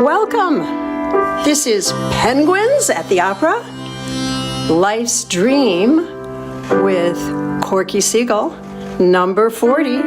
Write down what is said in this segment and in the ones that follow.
Welcome. This is Penguins at the Opera, Life's Dream with Corky Siegel, number 40.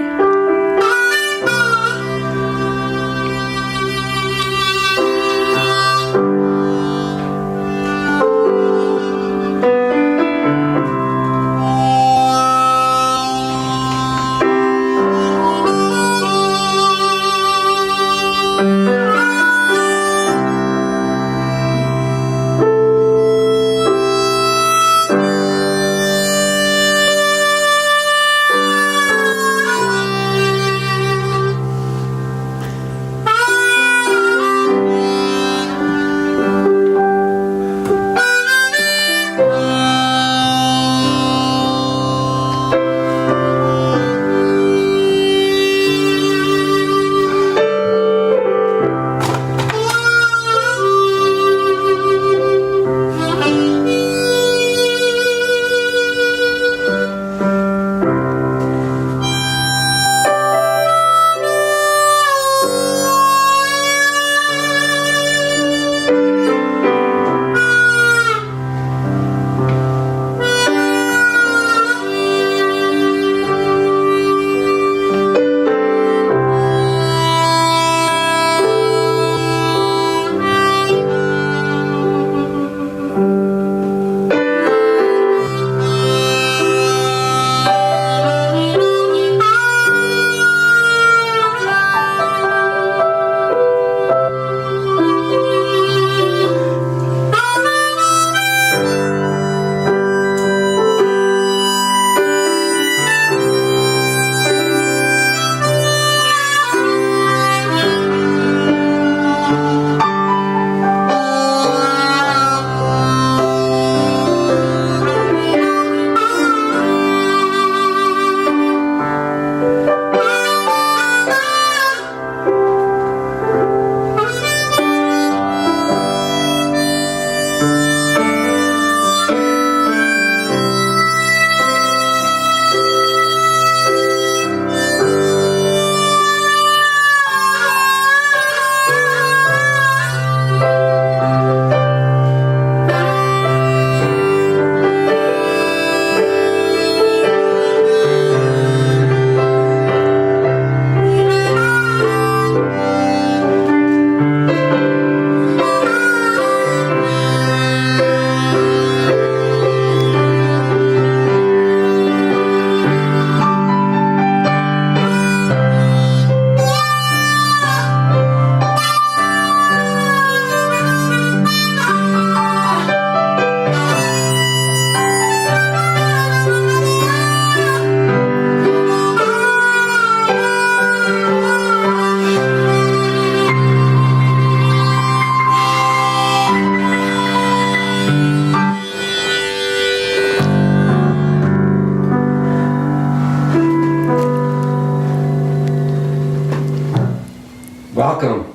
Welcome.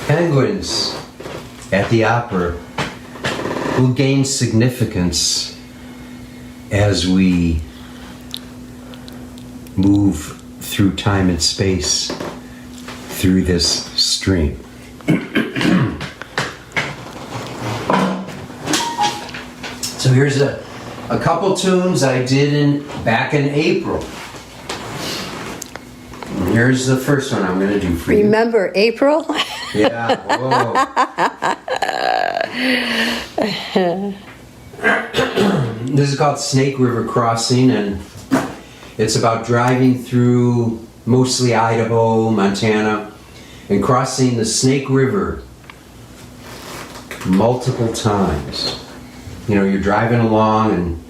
Penguins at the Opera will gain significance as we move through time and space through this stream. So here's a couple tunes I did back in April. Here's the first one I'm going to do for you. Remember April? Yeah, whoa. This is called Snake River Crossing, and it's about driving through mostly Idaho, Montana, and crossing the Snake River multiple times. You know, you're driving along and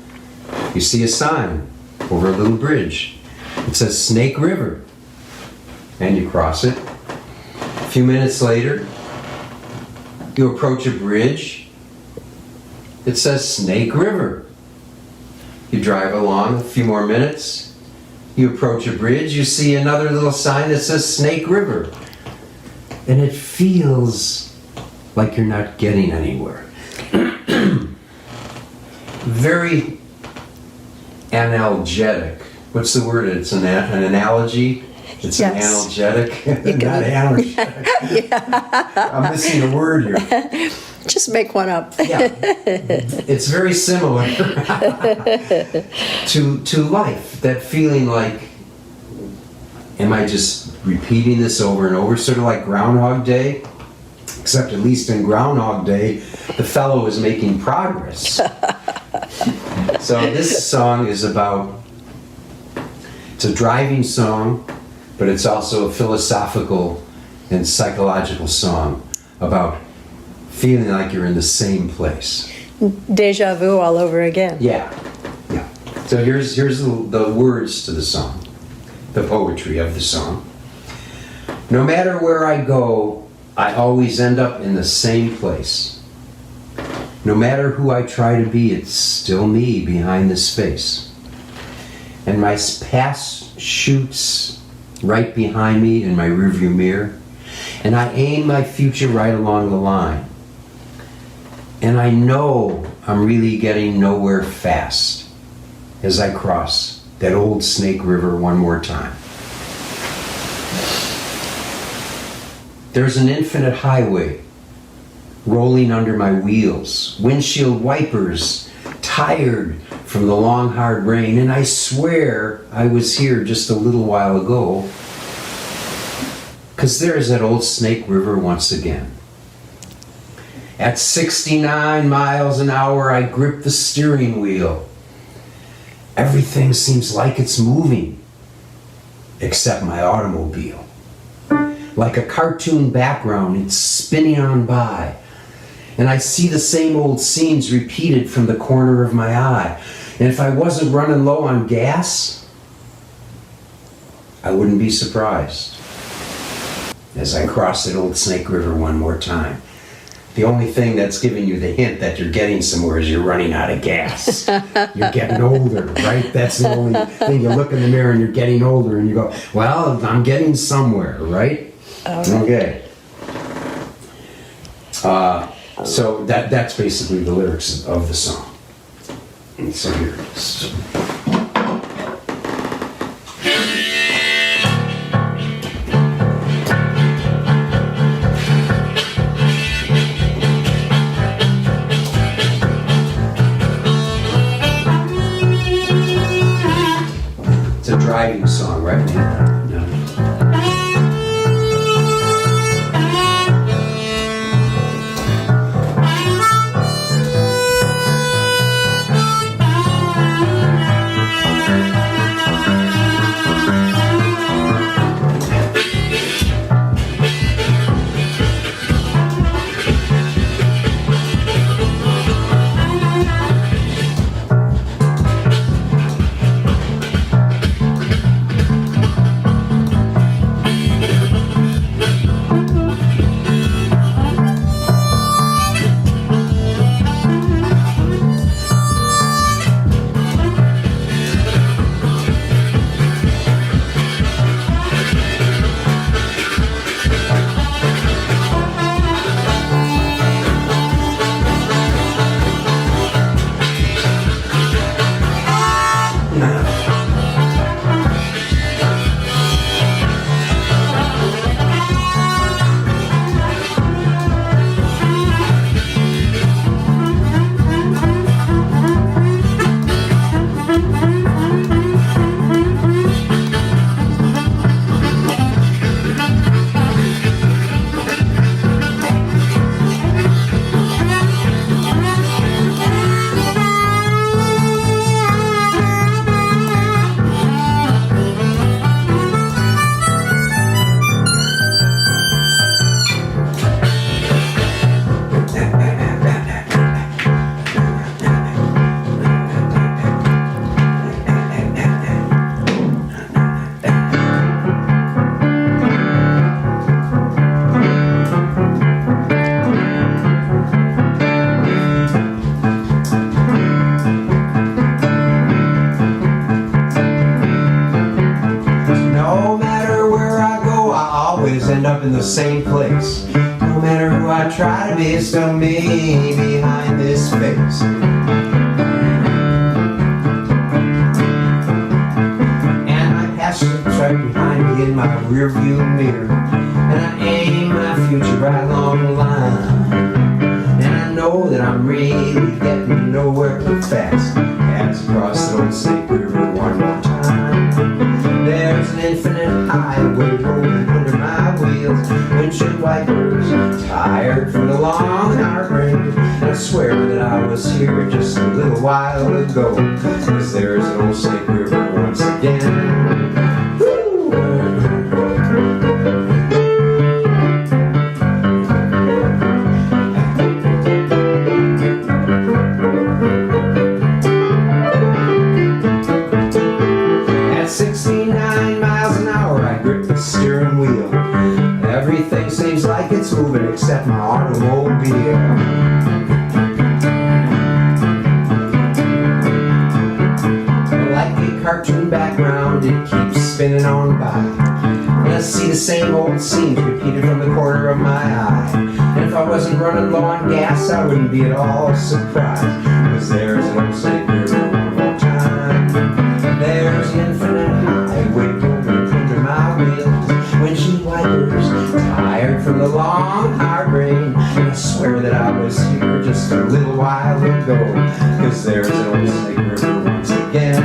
you see a sign over a little bridge. It says Snake River. And you cross it. A few minutes later, you approach a bridge. It says Snake River. You drive along a few more minutes. You approach a bridge. You see another little sign that says Snake River. And it feels like you're not getting anywhere. Very analgetic. What's the word? It's an analogy? It's Yes. an analgetic, You can- not analgetic. I'm missing a word here. Just make one up. Yeah, it's very similar to life. That feeling like, am I just repeating this over and over? Sort of like Groundhog Day, except at least in Groundhog Day, the fellow is making progress. So this song is about, it's a driving song, but it's also a philosophical and psychological song about feeling like you're in the same place. Deja vu all over again. Yeah, yeah. So here's the words to the song, the poetry of the song. No matter where I go, I always end up in the same place. No matter who I try to be, it's still me behind this face. And my past shoots right behind me in my rearview mirror, and I aim my future right along the line. And I know I'm really getting nowhere fast as I cross that old Snake River one more time. There's an infinite highway rolling under my wheels, windshield wipers tired from the long hard rain, and I swear I was here just a little while ago, 'cause there's that old Snake River once again. At 69 miles an hour, I grip the steering wheel. Everything seems like it's moving, except my automobile. Like a cartoon background, it's spinning on by. And I see the same old scenes repeated from the corner of my eye. And if I wasn't running low on gas, I wouldn't be surprised as I cross that old Snake River one more time. The only thing that's giving you the hint that you're getting somewhere is you're running out of gas. You're getting older, right? That's the only thing. You look in the mirror and you're getting older and you go, well, I'm getting somewhere, right? Okay. So that's basically the lyrics of the song. And so here it is. It's a driving song, right? Yeah. End up in the same place. No matter who I try to be, it's still me behind this face. And my past shoots right behind me in my rearview mirror, and I aim my future right along the line. And I know that I'm really getting nowhere fast as I cross the old Snake River one more time. There's an infinite highway rolling under my wheels, windshield wipers tired from the long hard rain. And I swear that I was here just a little while ago, 'cause there's an old Snake River once again. At 69 miles an hour I grip the steering wheel. Everything seems like it's moving except my automobile. Like a cartoon background, it keeps spinning on by. And I see the same old scenes repeated from the corner of my eye. And if I wasn't running low on gas, I wouldn't be at all surprised, 'cause there's an old Snake River one more time. There's an infinite highway rolling under my wheels, windshield wipers tired from the long hard rain. And I swear that I was here just a little while ago, 'cause there's an old Snake River once again.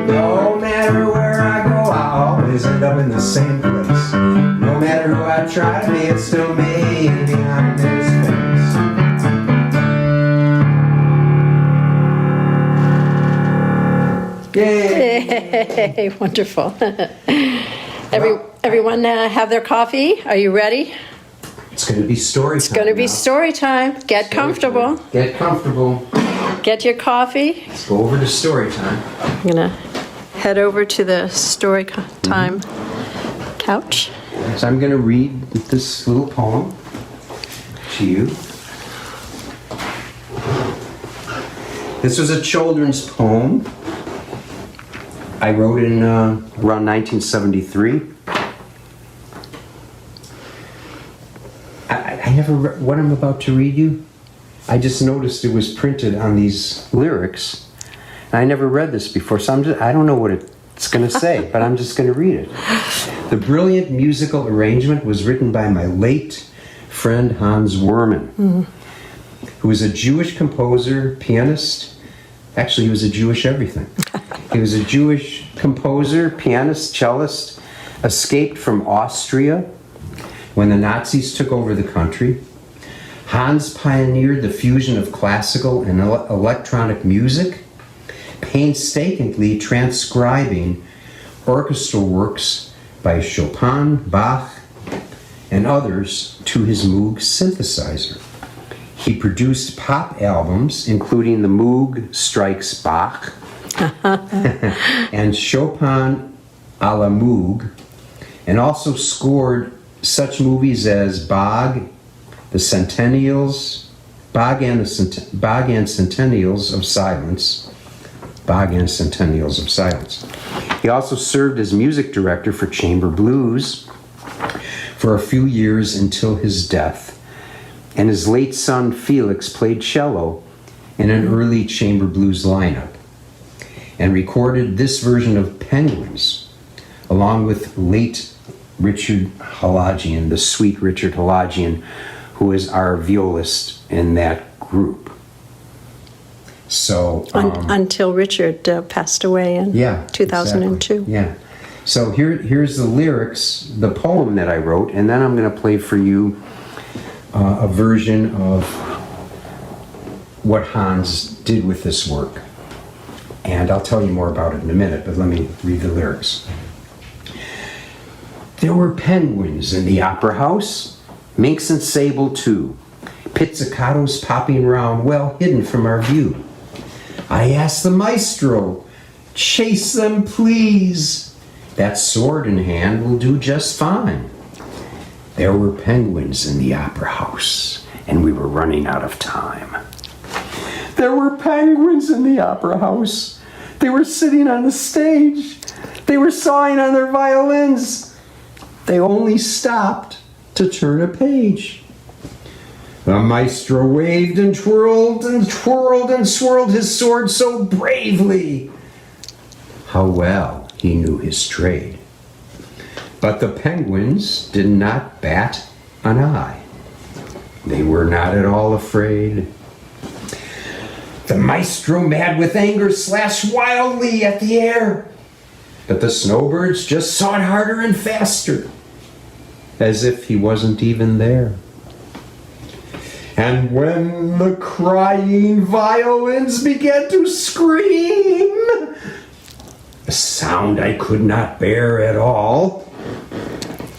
No matter where I go, I always end up in the same place. No matter who I try to be, it's still me behind this fence. Yay! Yay, wonderful. Everyone have their coffee? Are you ready? It's going to be story time. It's going to be now. story time. Get comfortable. Get comfortable. Get your coffee. Let's go over to story time. I'm going to head over to the story time couch. So I'm going to read this little poem to you. This was a children's poem. I wrote it in around 1973. I never read what I'm about to read you. I just noticed it was printed on these lyrics. And I never read this before, so I don't know what it's going to say, but I'm just going to read it. The brilliant musical arrangement was written by my late friend Hans Werman, who was a Jewish composer, pianist. Actually, he was a Jewish everything. He was a Jewish composer, pianist, cellist, escaped from Austria when the Nazis took over the country. Hans pioneered the fusion of classical and electronic music, painstakingly transcribing orchestral works by Chopin, Bach, and others to his Moog synthesizer. He produced pop albums, including the Moog Strikes Bach and Chopin a la Moog, and also scored such movies as Bog and the Centennials of Silence. He also served as music director for Chamber Blues for a few years until his death, and his late son Felix played cello in an early Chamber Blues lineup and recorded this version of Penguins along with late Richard Halagian, the sweet Richard Halagian, who is our violist in that group. So until Richard passed away in 2002. Exactly. Yeah. So here's the lyrics, the poem that I wrote, and then I'm going to play for you a version of what Hans did with this work. And I'll tell you more about it in a minute, but let me read the lyrics. There were penguins in the opera house, minks and sable too, pizzicatos popping round, well hidden from our view. I asked the maestro, chase them please. That sword in hand will do just fine. There were penguins in the opera house, and we were running out of time. There were penguins in the opera house. They were sitting on the stage. They were sawing on their violins. They only stopped to turn a page. The maestro waved and twirled and twirled and swirled his sword so bravely. How well he knew his trade. But the penguins did not bat an eye. They were not at all afraid. The maestro, mad with anger, slashed wildly at the air. But the snowbirds just sawed harder and faster, as if he wasn't even there. And when the crying violins began to scream, a sound I could not bear at all,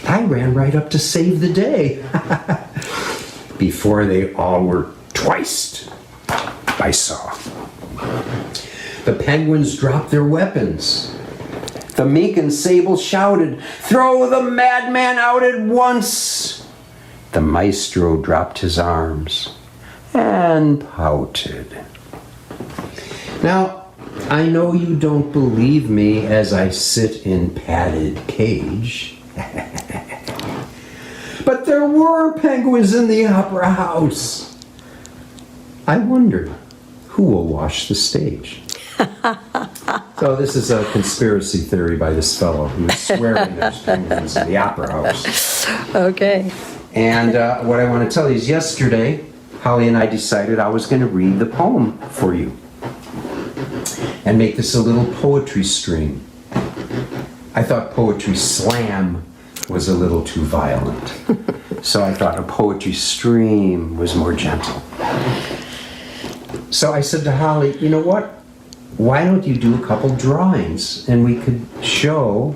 I ran right up to save the day. Before they all were twiced by saw. The penguins dropped their weapons. The mink and sable shouted, "Throw the madman out at once!" The maestro dropped his arms and pouted. Now, I know you don't believe me as I sit in padded cage. But there were penguins in the opera house. I wonder who will wash the stage. So this is a conspiracy theory by this fellow who is swearing there's penguins in the opera house. Okay. And what I want to tell you is yesterday, Holly and I decided I was going to read the poem for you and make this a little poetry stream. I thought poetry slam was a little too violent. So I thought a poetry stream was more gentle. So I said to Holly, you know what? Why don't you do a couple drawings and we could show,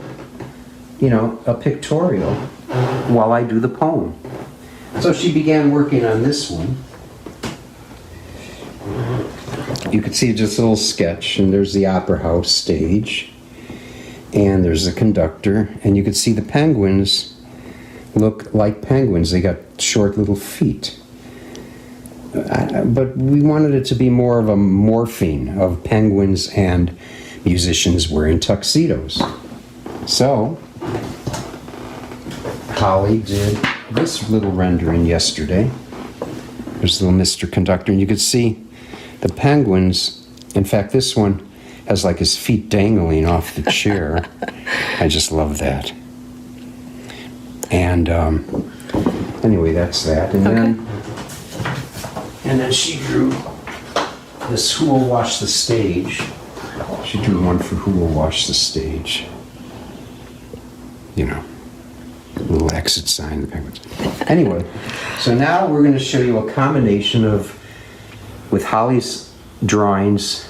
a pictorial while I do the poem. So she began working on this one. You could see just a little sketch, and there's the opera house stage. And there's the conductor, and you could see the penguins look like penguins. They got short little feet. But we wanted it to be more of a morphing of penguins and musicians wearing tuxedos. So, Holly did this little rendering yesterday. There's little Mr. Conductor, and you could see the penguins. In fact, this one has like his feet dangling off the chair. I just love that. And anyway, that's that. And then she drew this Who Will Wash the Stage. She drew one for Who Will Wash the Stage. Little exit sign, the penguins. Anyway, so now we're going to show you a combination with Holly's drawings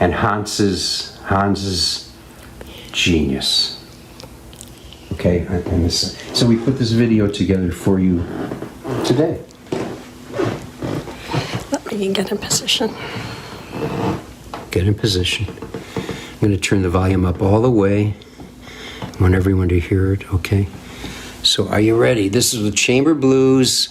and Hans's genius. Okay, so we put this video together for you today. Let me get in position. Get in position. I'm going to turn the volume up all the way. I want everyone to hear it, okay? So are you ready? This is the Chamber Blues,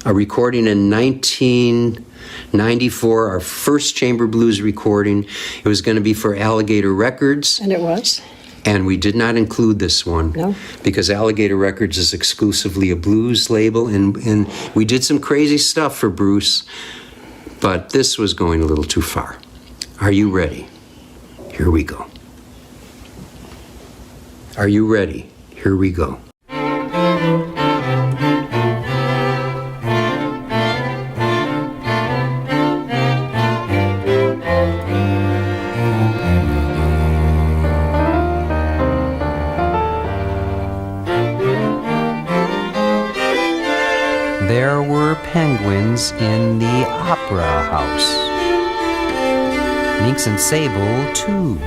a recording in 1994, our first Chamber Blues recording. It was going to be for Alligator Records. And it was? And we did not include this one. No. Because Alligator Records is exclusively a blues label, and we did some crazy stuff for Bruce, but this was going a little too far. Are you ready? Here we go. Are you ready? Here we go. There were penguins in the opera house. Minks and sable, too.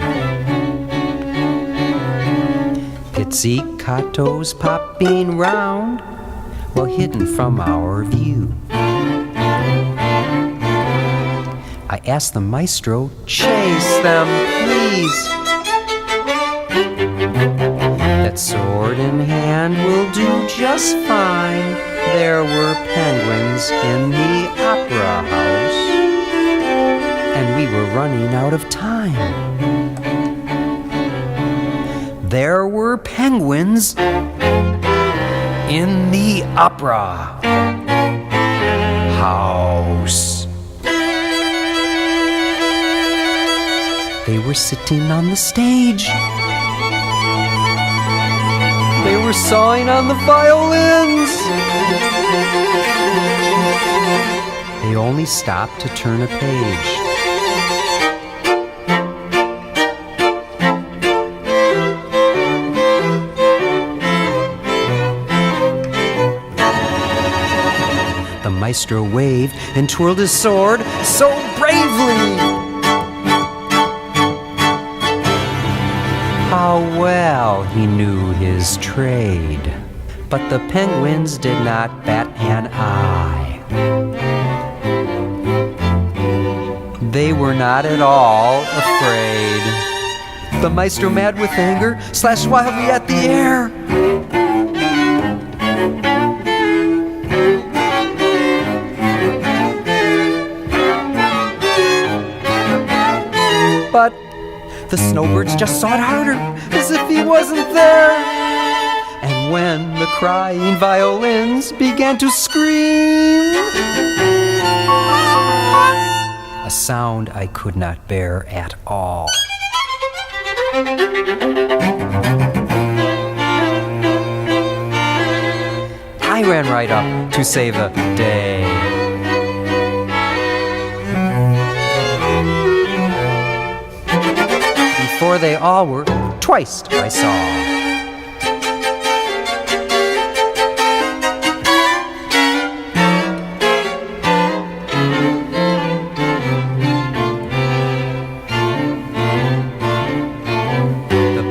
Pizzicatos popping round, well hidden from our view. I asked the maestro, chase them, please. That sword in hand will do just fine. There were penguins in the opera house, and we were running out of time. There were penguins in the opera house. They were sitting on the stage. They were sawing on the violins. They only stopped to turn a page. The maestro waved and twirled his sword so bravely. How well he knew his trade. But the penguins did not bat an eye. They were not at all afraid. The maestro, mad with anger, slashed wildly at the air. But the snowbirds just sawed harder, as if he wasn't there. And when the crying violins began to scream, a sound I could not bear at all. I ran right up to save the day. Before they all were twice I saw.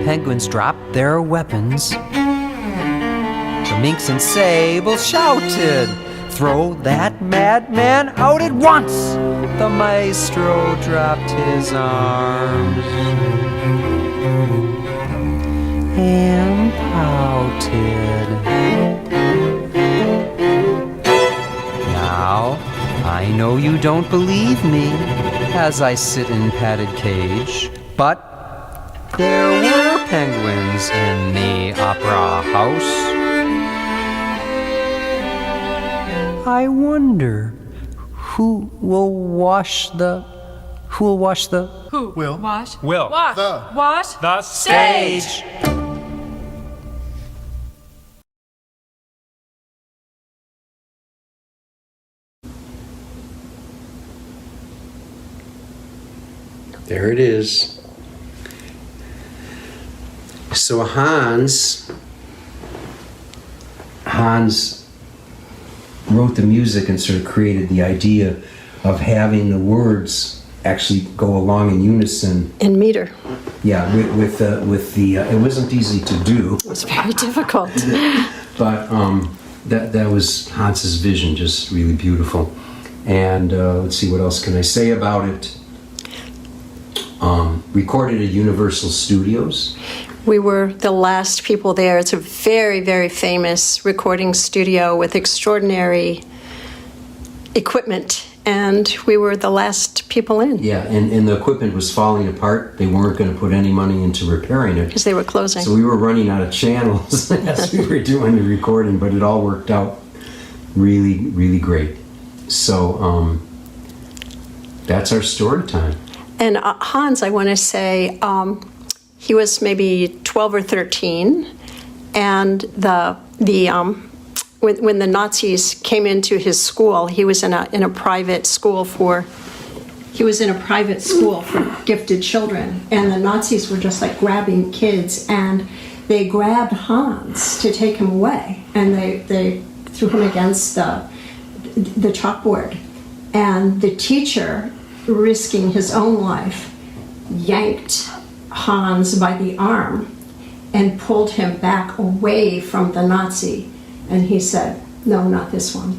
Penguins dropped their weapons. The minks and sables shouted, "Throw that madman out at once!" The maestro dropped his arms and pouted. Now, I know you don't believe me as I sit in padded cage, but there were penguins in the opera house. I wonder who will wash the Will wash the stage. There it is. So Hans wrote the music and sort of created the idea of having the words actually go along in unison. In meter. Yeah, with the it wasn't easy to do. It was very difficult. But that was Hans's vision, just really beautiful. And let's see, what else can I say about it? Recorded at Universal Studios. We were the last people there. It's a very, very famous recording studio with extraordinary equipment, and we were the last people in. Yeah, and the equipment was falling apart. They weren't going to put any money into repairing it. Because they were closing. So we were running out of channels as we were doing the recording, but it all worked out really, really great. So that's our story time. And Hans, I want to say, he was maybe 12 or 13, and when the Nazis came into his school, he was in a private school for gifted children, and the Nazis were just like grabbing kids, and they grabbed Hans to take him away, and they threw him against the chalkboard, and the teacher, risking his own life, yanked Hans by the arm and pulled him back away from the Nazi, and he said, "No, not this one."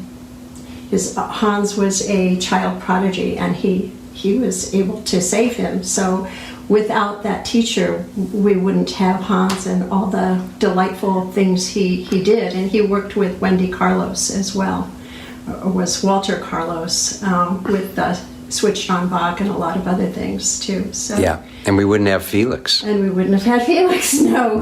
Hans was a child prodigy, and he was able to save him. So without that teacher, we wouldn't have Hans and all the delightful things he did. And he worked with Wendy Carlos as well, or was Walter Carlos, with switched on Bach and a lot of other things too. So. Yeah, and we wouldn't have Felix. And we wouldn't have had Felix, no.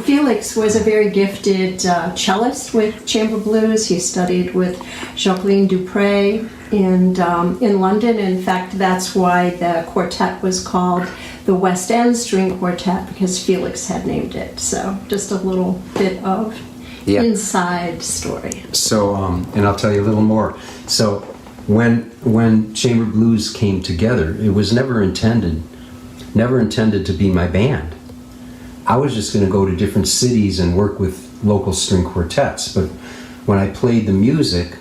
Felix was a very gifted cellist with chamber blues. He studied with Jacqueline Dupre in London. In fact, that's why the quartet was called the West End String Quartet, because Felix had named it. So just a little bit of inside story. So, and I'll tell you a little more. So, when chamber blues came together, it was never intended to be my band. I was just going to go to different cities and work with local string quartets. But when I played the music,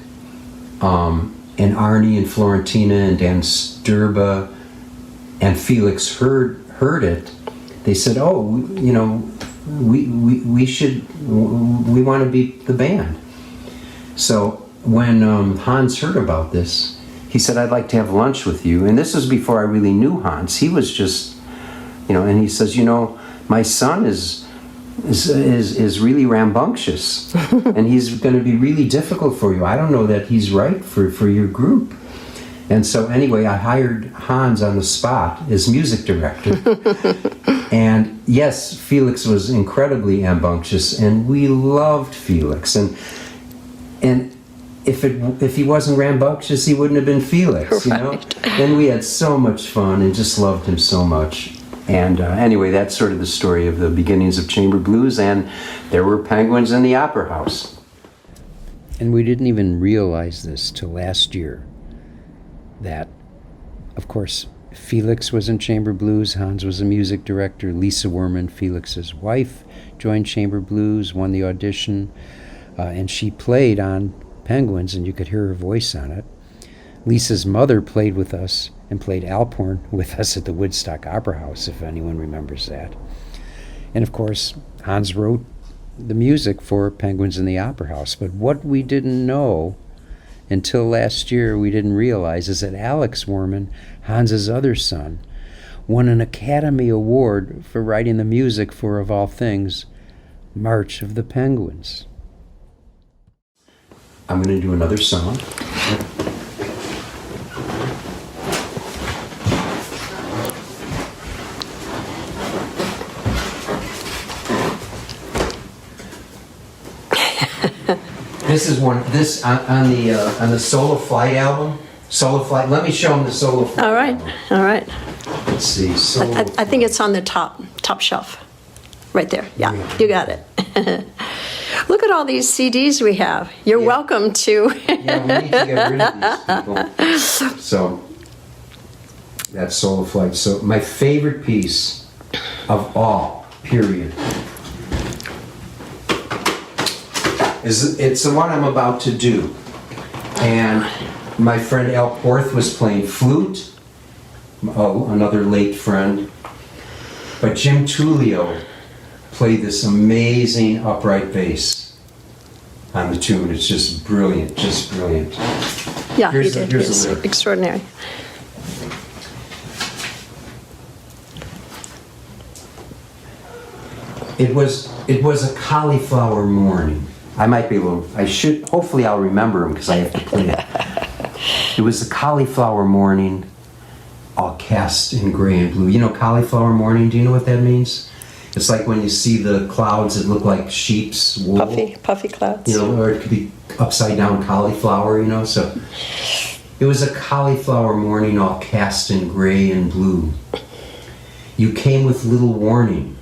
and Arnie and Florentina and Dan Sturba and Felix heard it, they said, "Oh, you know, we want to be the band." So when Hans heard about this, he said, "I'd like to have lunch with you." And this was before I really knew Hans. He was just, you know, and he says, "You know, my son is really rambunctious, and he's going to be really difficult for you. I don't know that he's right for your group." And so anyway, I hired Hans on the spot as music director. And yes, Felix was incredibly rambunctious, and we loved Felix. And if he wasn't rambunctious, he wouldn't have been Felix, you know? And we had so much fun and just loved him so much. And anyway, that's sort of the story of the beginnings of chamber blues, and there were penguins in the Opera House. And we didn't even realize this till last year, that, of course, Felix was in chamber blues, Hans was a music director, Lisa Werman, Felix's wife, joined chamber blues, won the audition, and she played on Penguins, and you could hear her voice on it. Lisa's mother played with us and played Alphorn with us at the Woodstock Opera House, if anyone remembers that. And of course, Hans wrote the music for Penguins in the Opera House. But what we didn't know until last year, we didn't realize, is that Alex Werman, Hans's other son, won an Academy Award for writing the music for, of all things, March of the Penguins. I'm going to do another song. This is on the Solo Flight album. Solo Flight. Let me show them the Solo Flight. All right, album. all right. Let's see. Solo. I think it's on the top shelf, right there. Yeah, you got it. Look at all these CDs we have. You're welcome to. Yeah, we need to get rid of these people. So that's Solo Flight. So my favorite piece of all, period, it's the one I'm about to do. And my friend Al Porth was playing flute, another late friend. But Jim Tullio played this amazing upright bass on the tune. It's just brilliant, just brilliant. Yeah, Here's he did. the It's lyric. extraordinary. It was a cauliflower morning. Hopefully I'll remember them because I have to play it. It was a cauliflower morning, all cast in gray and blue. You know cauliflower morning, do you know what that means? It's like when you see the clouds that look like sheep's wool. Puffy clouds. You know, or it could be upside down cauliflower, you know, so. It was a cauliflower morning all cast in gray and blue. You came with little warning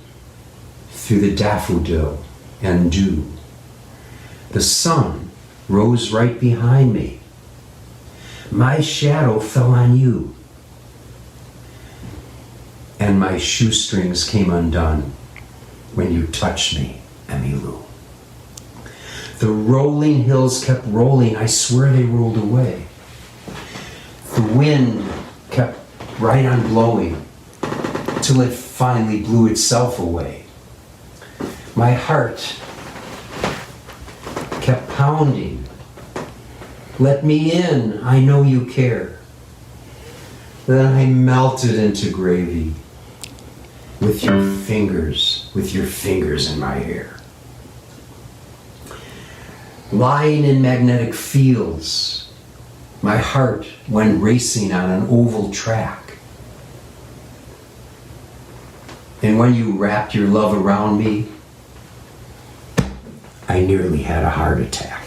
through the daffodil and dew. The sun rose right behind me. My shadow fell on you. And my shoestrings came undone when you touched me, Emy Lou. The rolling hills kept rolling. I swear they rolled away. The wind kept right on blowing till it finally blew itself away. My heart kept pounding. Let me in, I know you care. Then I melted into gravy with your fingers in my hair. Lying in magnetic fields, My heart went racing on an oval track. And when you wrapped your love around me, I nearly had a heart attack.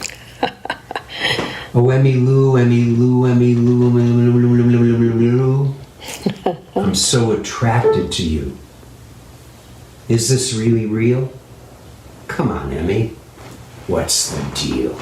Oh, Emy Lou, Emy Lou, Emy Lou, Emy Lou. I'm so attracted to you. Is this really real? Come on, Emy. What's the deal?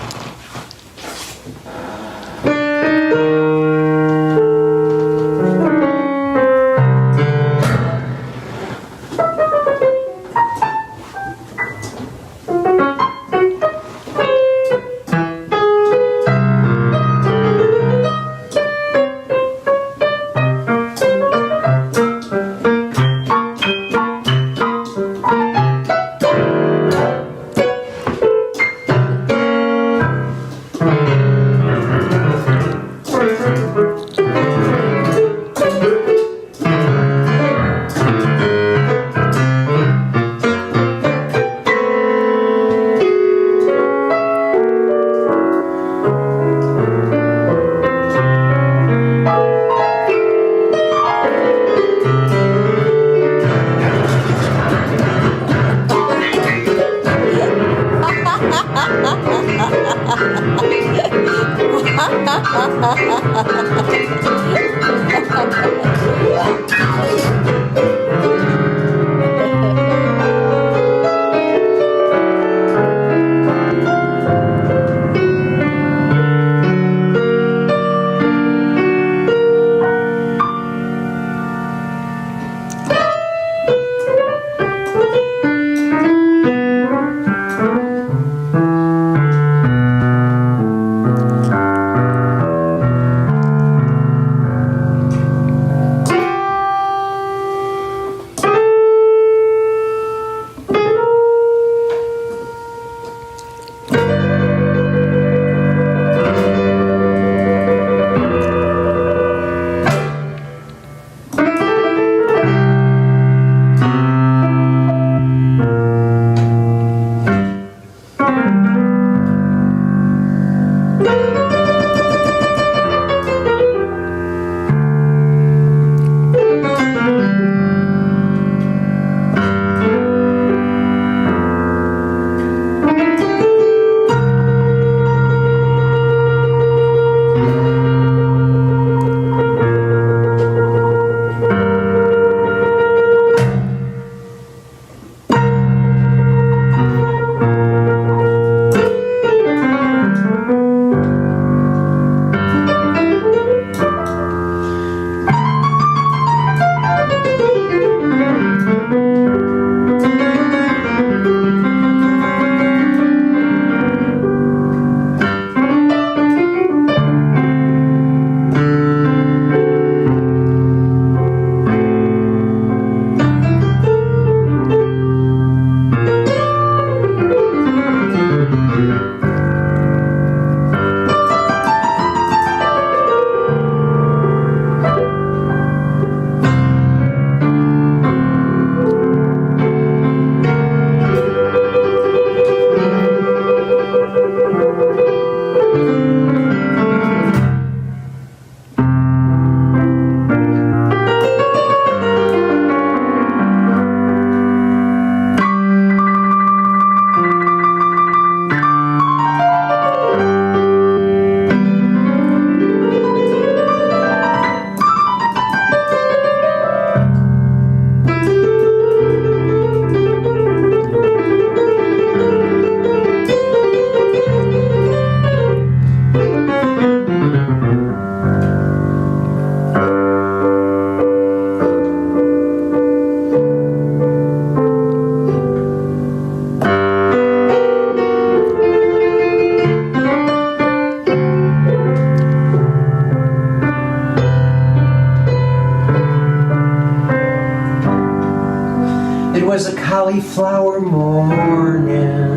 was a cauliflower morning,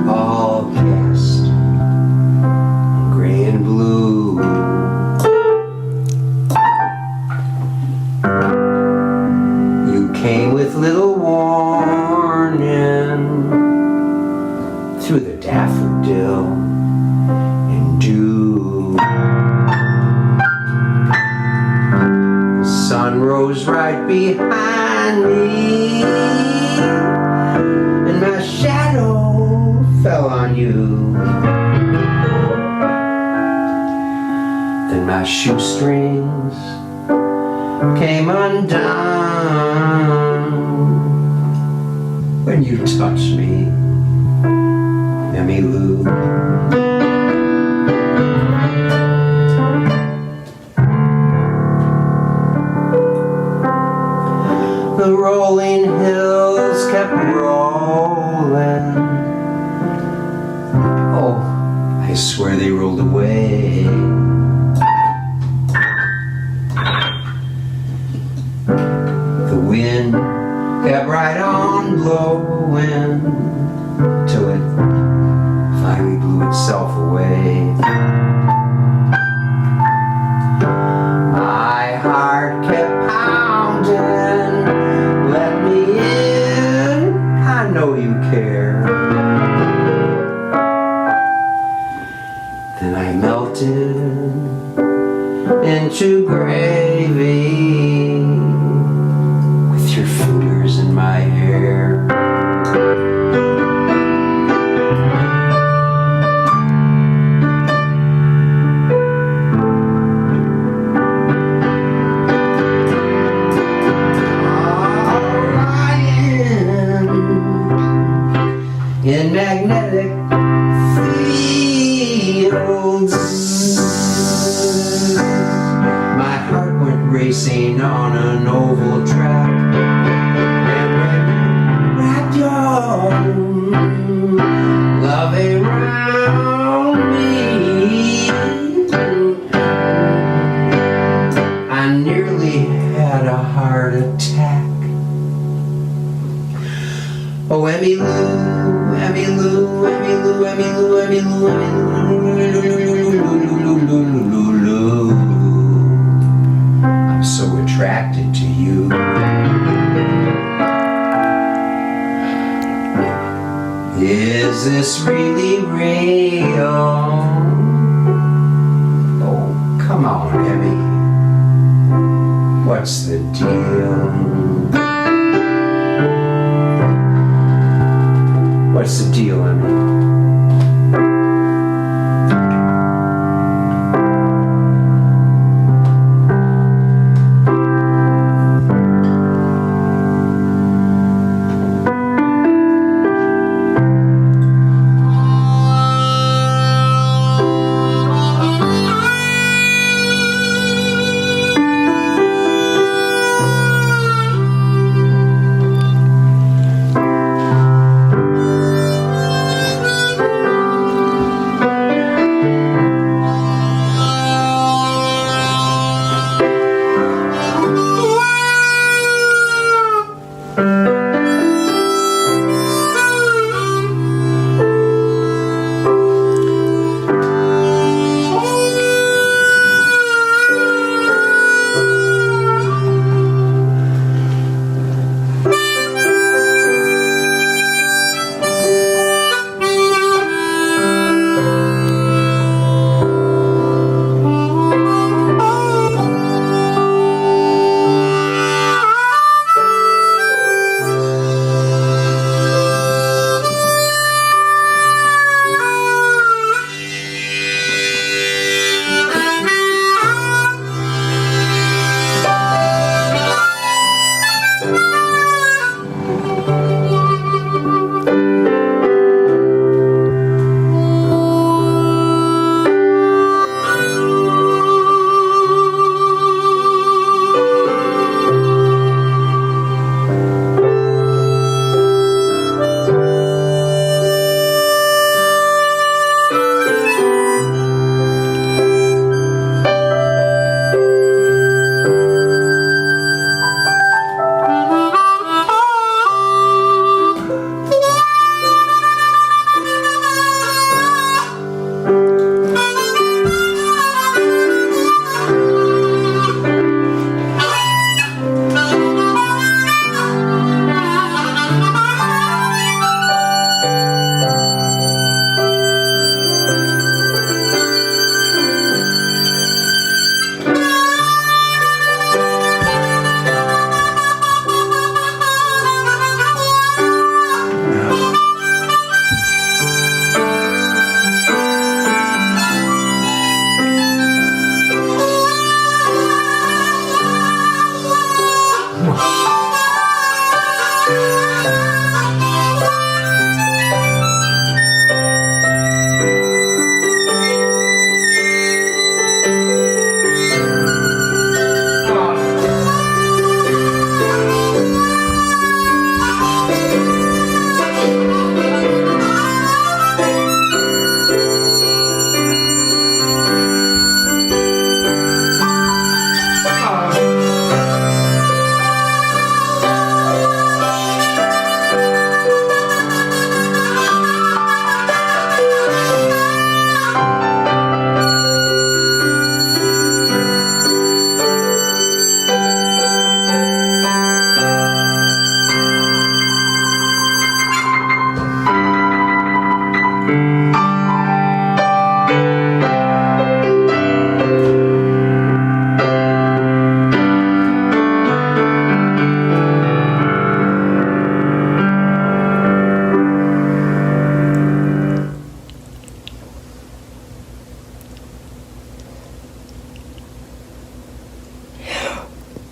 all cast in gray and blue. You came with little warning through the daffodil and dew. my shoestrings came undone when you touched me, Emy Lou. The rolling hills kept rolling. Oh, I swear they rolled away. The wind kept right on blowing till it finally blew itself away. My heart kept pounding, let me in, I know you care. Then I melted into gravy with your fingers in my hair. In magnetic fields, my heart went racing on an oval track, and when you wrapped your love around me, I nearly had a heart attack. Oh, Emy Lou, Emy Lou, Emy Lou, Emy Lou, Emy Lou, Emy Lou. I'm so attracted to you. Is this really real? Oh, come on, Emy. What's the deal? What's the deal, Emy?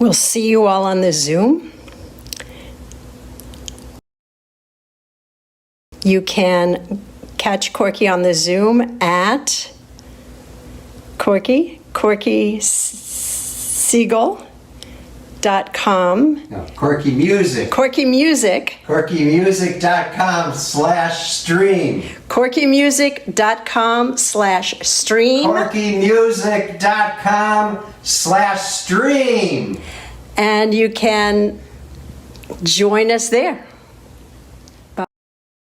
We'll see you all on the Zoom. You can catch Corky on the Zoom at corkyseagull.com. No, Corky Music. Corky Music. CorkyMusic.com/stream. corkymusic.com/stream. CorkyMusic.com/stream. And you can join us there.